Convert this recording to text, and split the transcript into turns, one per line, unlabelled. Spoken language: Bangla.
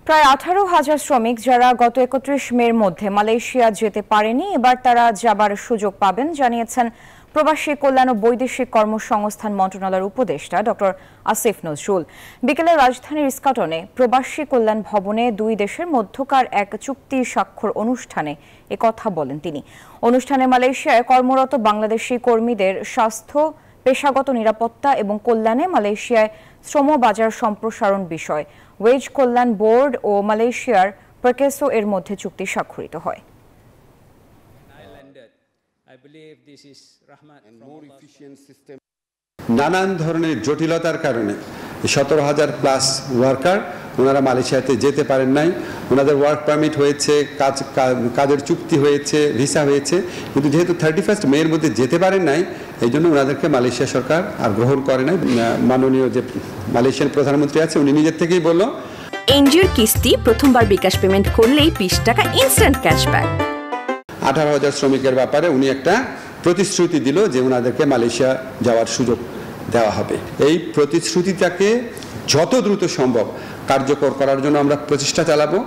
প্রায় 18,000 শ্রমিক যারা গত 31 মের মধ্যে মালয়েশিয়া যেতে পারেনি এবার তারা যাবার সুযোগ পাবেন জানিয়েছেন প্রবাসী কল্যাণ ও বৈদেশিক কর্মসংস্থান মন্ত্রণালয়ের উপদেষ্টা ডক্টর আসিফ নজরুল। বিকেলে রাজধানীর ইস্কাটনে প্রবাসী কল্যাণ ভবনে দুই দেশের মধ্যকার এক চুক্তি স্বাক্ষর অনুষ্ঠানে একথা বলেন তিনি। অনুষ্ঠানে মালয়েশিয়ায় কর্মরত বাংলাদেশি কর্মীদের স্বাস্থ্য, পেশাগত নিরাপত্তা এবং কল্যাণে মালয়েশিয়ায় শ্রম বাজার সম্প্রসারণ বিষয় ওয়েজ কল্যাণ বোর্ড ও মালয়েশিয়ার প্রকেসো এর মধ্যে চুক্তি স্বাক্ষরিত হয়।
নানান ধরনের জটিলতার কারণে 17,000+ ওয়ার্কার ওনারা মালয়েশিয়াতে যেতে পারেন নাই। ওনাদের ওয়ার্ক পারমিট হয়েছে, কাজের চুক্তি হয়েছে, ভিসা হয়েছে, কিন্তু যেহেতু 31 মের মধ্যে যেতে পারেন নাই এই জন্য ওনাদেরকে মালয়েশিয়া সরকার আর গ্রহণ করে নাই। মাননীয় যে মালয়েশিয়ান প্রধানমন্ত্রী আছে উনি নিজের থেকেই বলল,
এনজিওর কিস্তি প্রথমবার বিকাশ পেমেন্ট করলেই 20 টাকা ইনস্ট্যান্ট ক্যাশব্যাক।
18,000 শ্রমিকের ব্যাপারে উনি একটা প্রতিশ্রুতি দিল যে ওনাদেরকে মালয়েশিয়া যাওয়ার সুযোগ দেওয়া হবে। এই প্রতিশ্রুতিটাকে যত দ্রুত সম্ভব কার্যকর করার জন্য আমরা প্রচেষ্টা চালাবো।